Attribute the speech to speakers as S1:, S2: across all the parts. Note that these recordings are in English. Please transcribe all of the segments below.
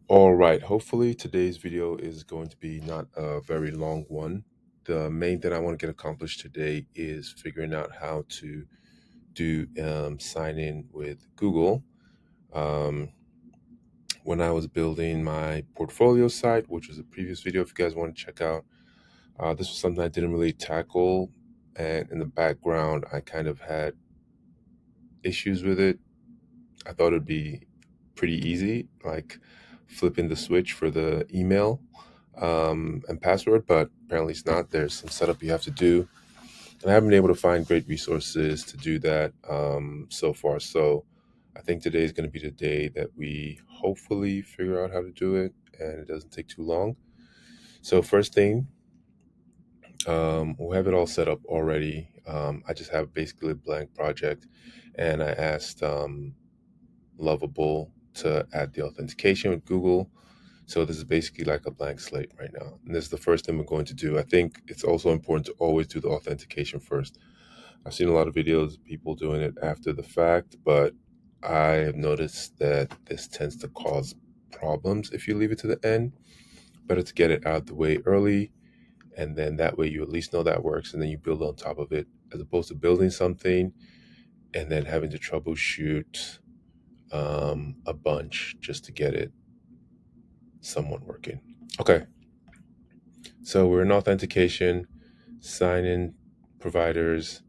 S1: All right, hopefully today's video is going to be not a very long one. The main thing I want to get accomplished today is figuring out how to do sign in with Google. Um, when I was building my portfolio site, which was a previous video, if you guys want to check out, this was something I didn't really tackle. And in the background, I kind of had issues with it. I thought it'd be pretty easy, like flipping the switch for the email and password, but apparently it's not. There's some setup you have to do, and I haven't been able to find great resources to do that so far. So I think today is going to be the day that we hopefully figure out how to do it, and it doesn't take too long. So first thing, we'll have it all set up already. I just have basically a blank project, and I asked Lovable to add the authentication with Google. So this is basically like a blank slate right now. And this is the first thing we're going to do. I think it's also important to always do the authentication first. I've seen a lot of videos of people doing it after the fact, but I have noticed that this tends to cause problems if you leave it to the end. Better to get it out the way early, and then that way you at least know that works, and then you build on top of it, as opposed to building something and then having to troubleshoot a bunch just to get it somewhat working. Okay, so we're in authentication, sign in providers,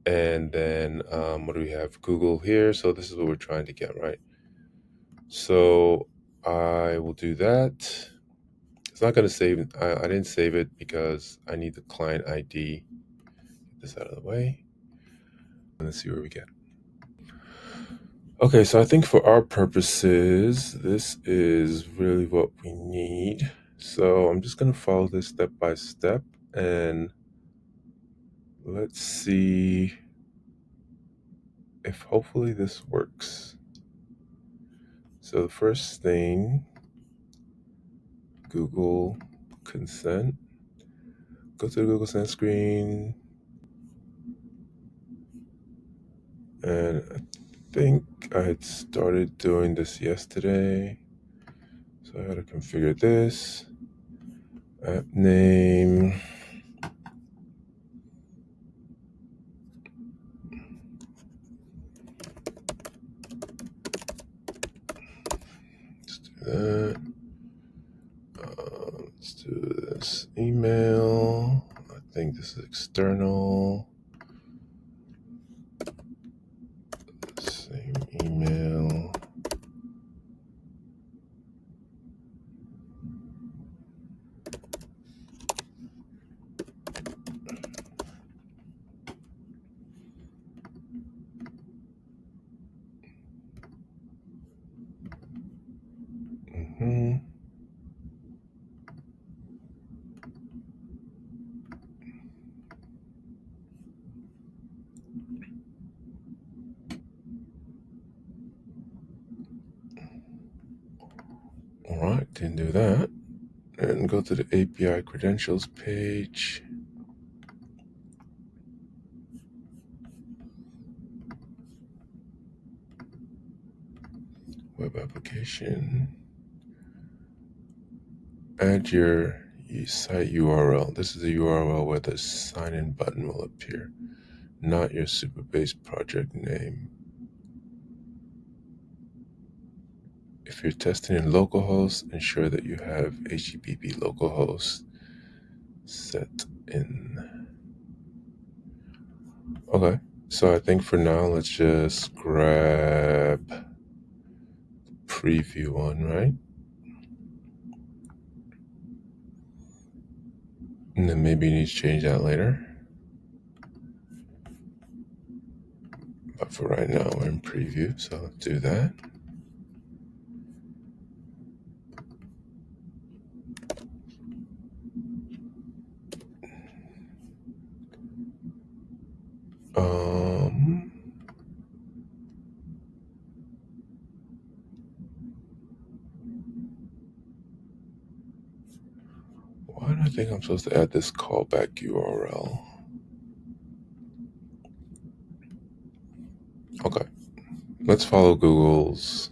S1: and then what do we have? Google here. So this is what we're trying to get, right? So I will do that. It's not going to save. I didn't save it because I need the client ID. Get this out of the way. And let's see where we get. Okay, so I think for our purposes, this is really what we need. So I'm just going to follow this step by step, and let's see if hopefully this works. So the first thing, Google consent. Go to the Google consent screen, and I think I had started doing this yesterday. So I gotta configure this. App name. Let's do that. Let's do this email. I think this is external. Same email. Mm-hmm. All right, didn't do that. And go to the API credentials page. Web application. Add your site URL. This is the URL where the sign in button will appear, not your Superbase project name. If you're testing in localhost, ensure that you have HTTP localhost set in. Okay, so I think for now, let's just grab the preview one, right? And then maybe you need to change that later. But for right now, we're in preview, so let's do that. Why do I think I'm supposed to add this callback URL? Okay, let's follow Google's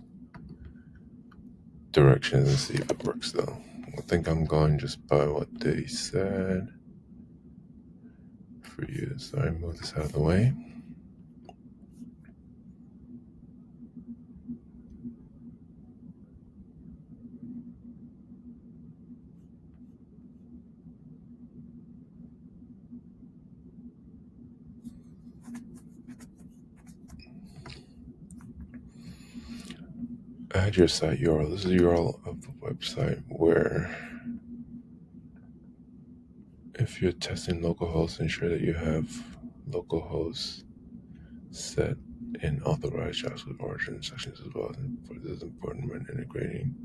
S1: directions and see if it works though. I think I'm going just by what they said for you. Sorry, move this out of the way. Add your site URL. This is the URL of the website where if you're testing localhost, ensure that you have localhost set in authorized JavaScript origin sections as well. For this is important when integrating.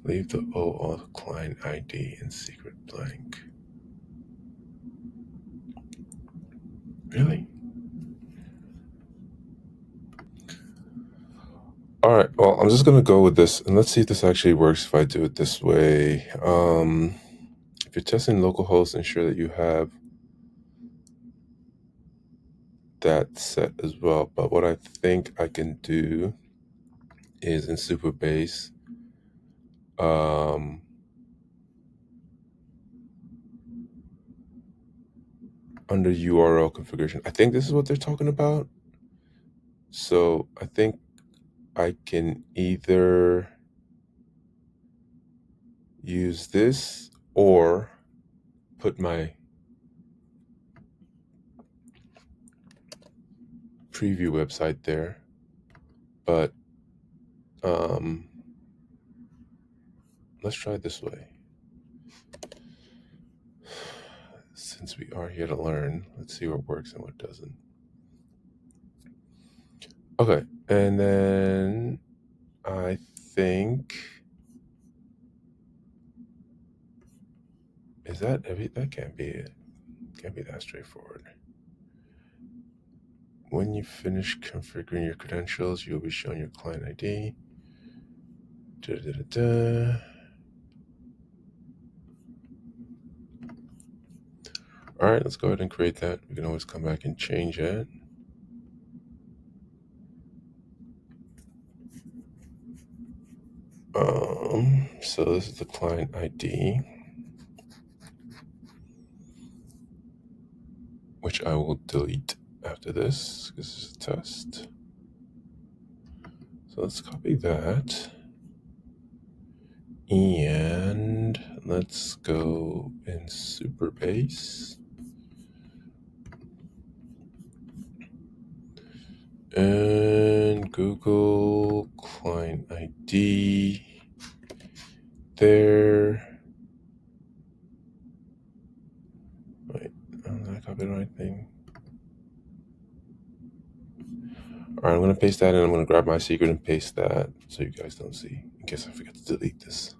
S1: Leave the OAuth client ID and secret blank. Really? All right. Well, I'm just gonna go with this, and let's see if this actually works. If I do it this way, if you're testing localhost, ensure that you have that set as well. But what I think I can do is in Superbase, under URL configuration, I think this is what they're talking about. So I think I can either use this or put my preview website there. But let's try it this way. Since we are here to learn, let's see what works and what doesn't. Okay, and then I think, is that that can't be it. Can't be that straightforward. When you finish configuring your credentials, you'll be shown your client ID. All right, let's go ahead and create that. We can always come back and change it. So this is the client ID, which I will delete after this because this is a test. So let's copy that. And let's go in Superbase. And Google client ID there. Wait, did I copy the right thing? All right, I'm going to paste that in. I'm going to grab my secret and paste that so you guys don't see in case I forget to delete this.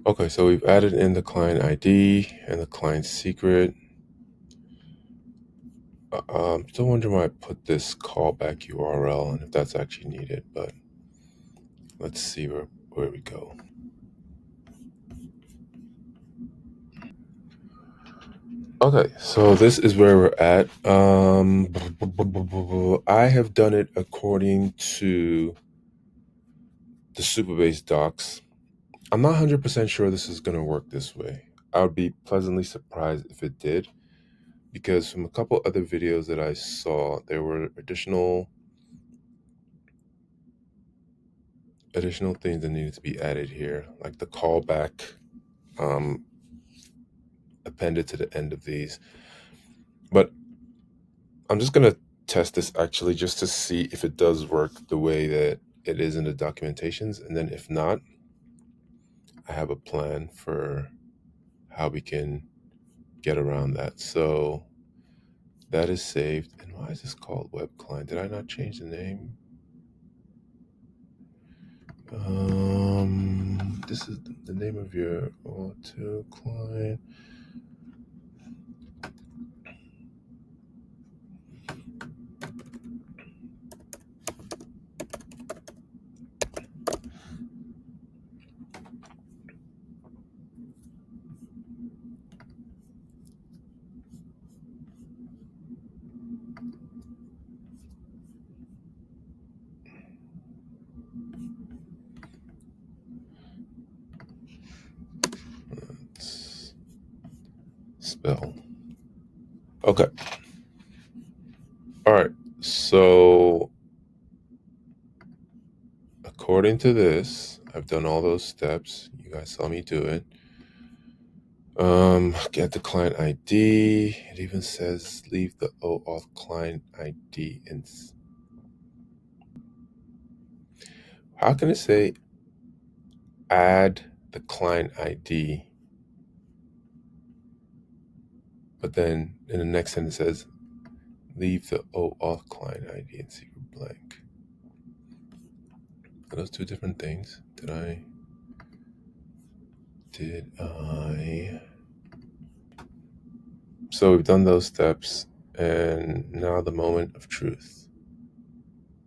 S1: Okay, so we've added in the client ID and the client secret. Still wondering why I put this callback URL and if that's actually needed, but let's see where we go. Okay, so this is where we're at. I have done it according to the Superbase docs. I'm not 100% sure this is going to work this way. I would be pleasantly surprised if it did, because from a couple other videos that I saw, there were additional things that needed to be added here, like the callback appended to the end of these. But I'm just going to test this actually just to see if it does work the way that it is in the documentations. And then if not, I have a plan for how we can get around that. So that is saved. And why is this called web client? Did I not change the name? This is the name of your auto client. spell. Okay. All right. So according to this, I've done all those steps. You guys saw me do it. Get the client ID. It even says leave the OAuth client ID in. How can it say add the client ID, but then in the next sentence it says leave the OAuth client ID in secret blank? Are those two different things? Did I? So we've done those steps, and now the moment of truth.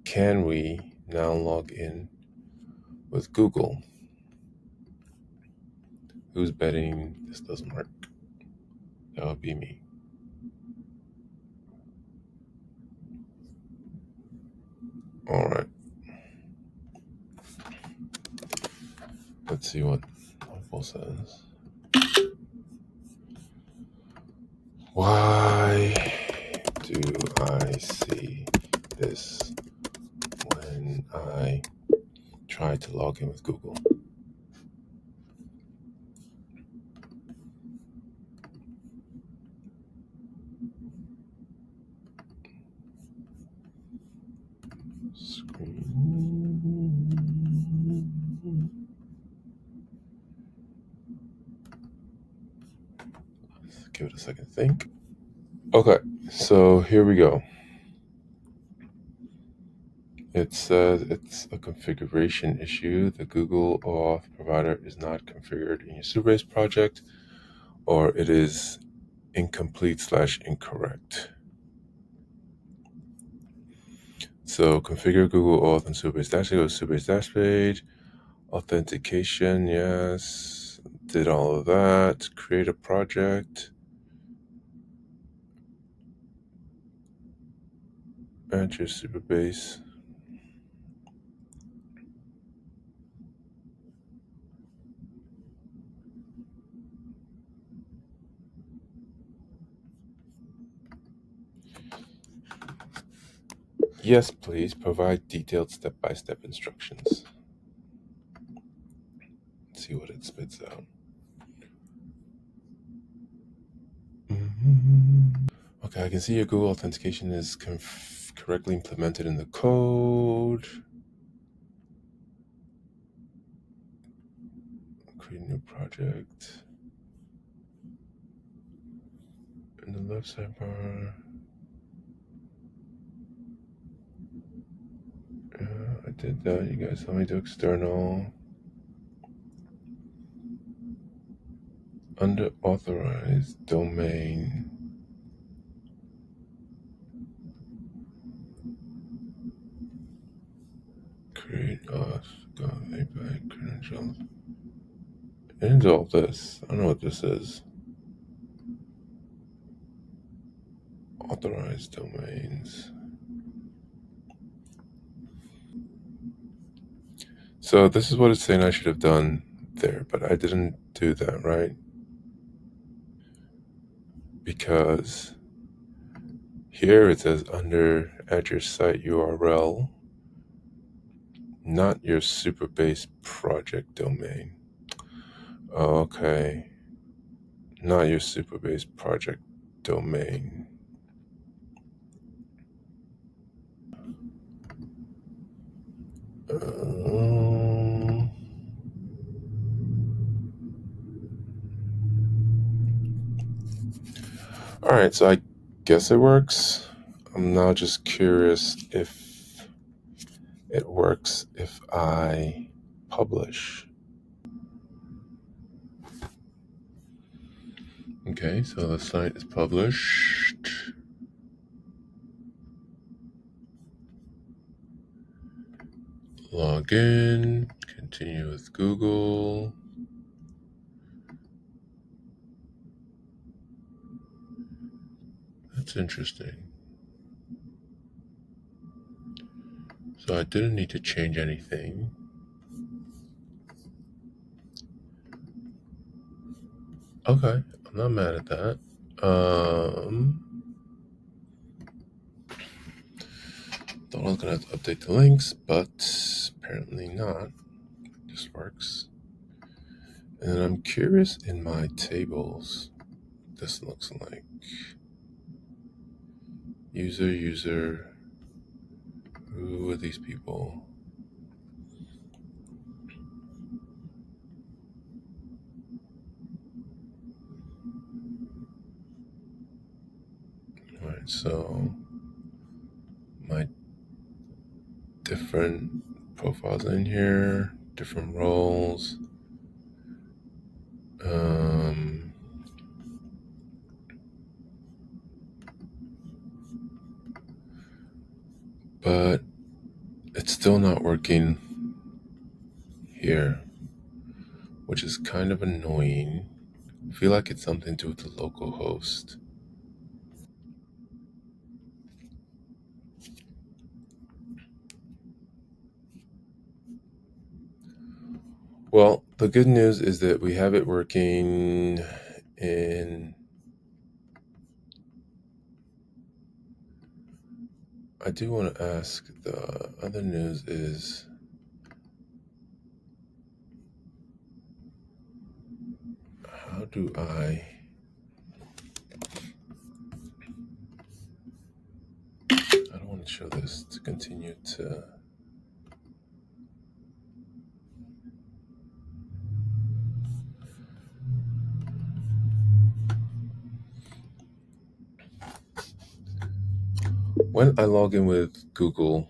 S1: Can we now log in with Google? Who's betting this doesn't work? That would be me. All right. Let's see what Lovable says. Why do I see this when I try to log in with Google? Screen. Let's give it a second to think. Okay, so here we go. It says it's a configuration issue. The Google OAuth provider is not configured in your Superbase project, or it is incomplete/incorrect. So configure Google OAuth and Superbase Dash. Go to Superbase Dash page. Authentication, yes. Did all of that. Create a project. Add your Superbase. Yes, please. Provide detailed step-by-step instructions. Let's see what it spits out. Okay, I can see your Google authentication is correctly implemented in the code. Create a new project. In the left sidebar. I did that. You guys let me do external. Under authorized domain. Create auth. Go API credentials. And all this. I don't know what this is. Authorized domains. So this is what it's saying I should have done there, but I didn't do that, right? Because here it says under at your site URL, not your Superbase project domain. Okay. Not your Superbase project domain. All right, so I guess it works. I'm now just curious if it works if I publish. Okay, so the site is published. Log in, continue with Google. That's interesting. So I didn't need to change anything. Okay, I'm not mad at that. Thought I was gonna have to update the links, but apparently not. This works. And I'm curious in my tables, this looks like user. Who are these people? All right, so my different profiles in here, different roles. But it's still not working here, which is kind of annoying. I feel like it's something to do with the local host. Well, the good news is that we have it working in. I do want to ask, the other news is how do I don't want to show this to continue to. When I log in with Google,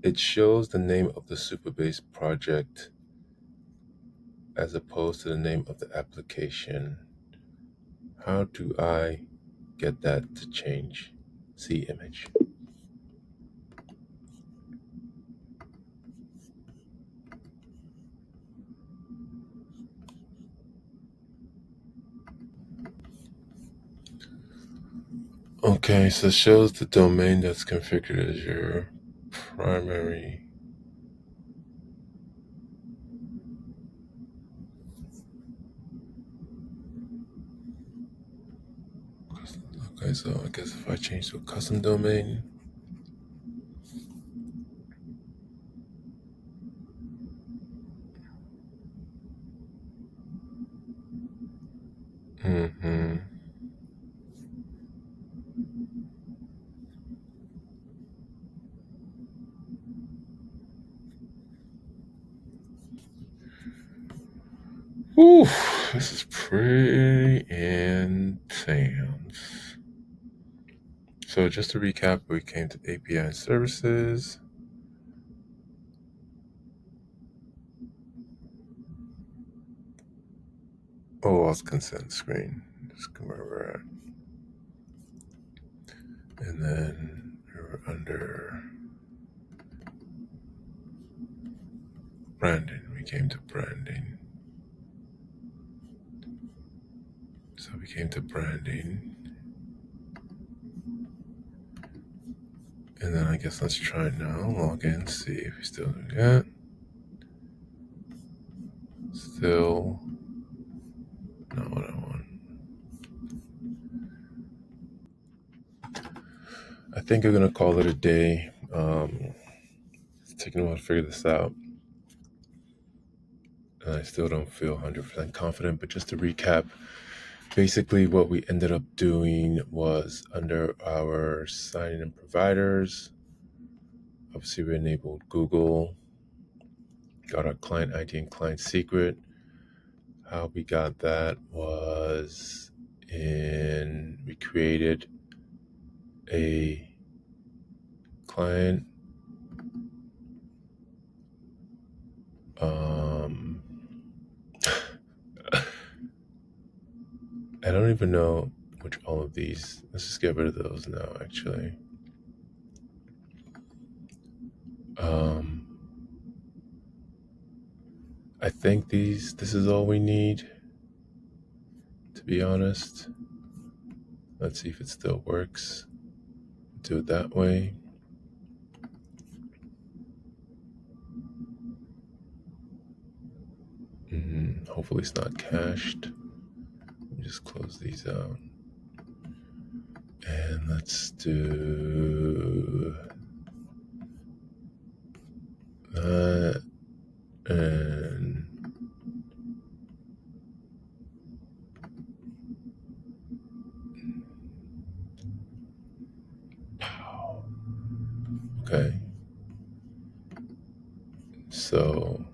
S1: it shows the name of the Superbase project as opposed to the name of the application. How do I get that to change? See image. Okay, so it shows the domain that's configured as your primary. Okay, so I guess if I change to a custom domain. Mm-hmm. Whew, this is pretty intense. So just to recap, we came to API and services. OAuth consent screen. Just where we're at. And then we're under branding. We came to branding. So we came to branding. And then I guess let's try it now. Log in, see if we still do that. Still not what I want. I think I'm gonna call it a day. It's taking a while to figure this out. And I still don't feel 100% confident, but just to recap, basically what we ended up doing was under our signing in providers, obviously we enabled Google, got our client ID and client secret. How we got that was we created a client I don't even know which all of these. Let's just get rid of those now, actually. I think this is all we need, to be honest. Let's see if it still works. Do it that way. Hopefully it's not cached. just close these out. And let's do that. And okay. So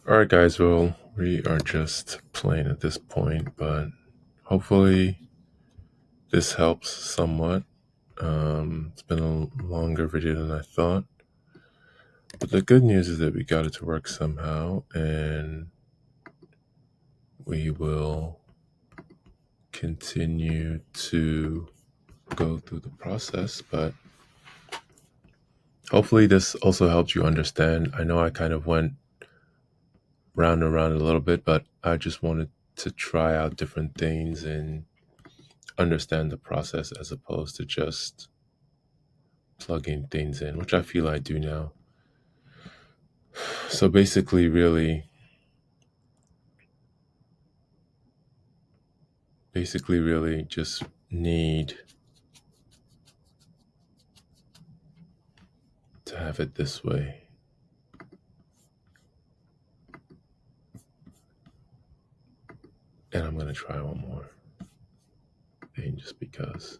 S1: all right, guys. Well, we are just playing at this point, but hopefully this helps somewhat. It's been a longer video than I thought, but the good news is that we got it to work somehow, and we will continue to go through the process. But hopefully this also helps you understand. I know I kind of went round and round a little bit, but I just wanted to try out different things and understand the process as opposed to just plugging things in, which I feel I do now. So basically, really just need to have it this way. And I'm going to try one more thing just because.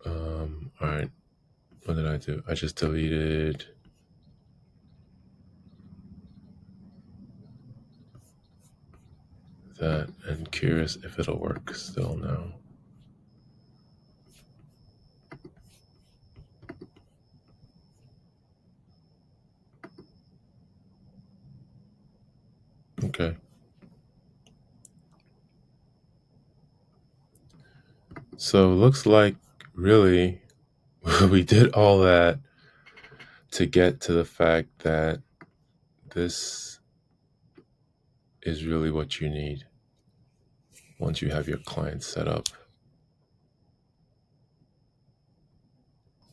S1: All right. What did I do? I just deleted that and curious if it'll work still now. Okay. So it looks like really we did all that to get to the fact that this is really what you need once you have your client set up.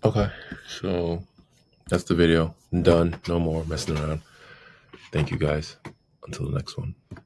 S1: Okay, so that's the video. I'm done. No more messing around. Thank you guys. Until the next one.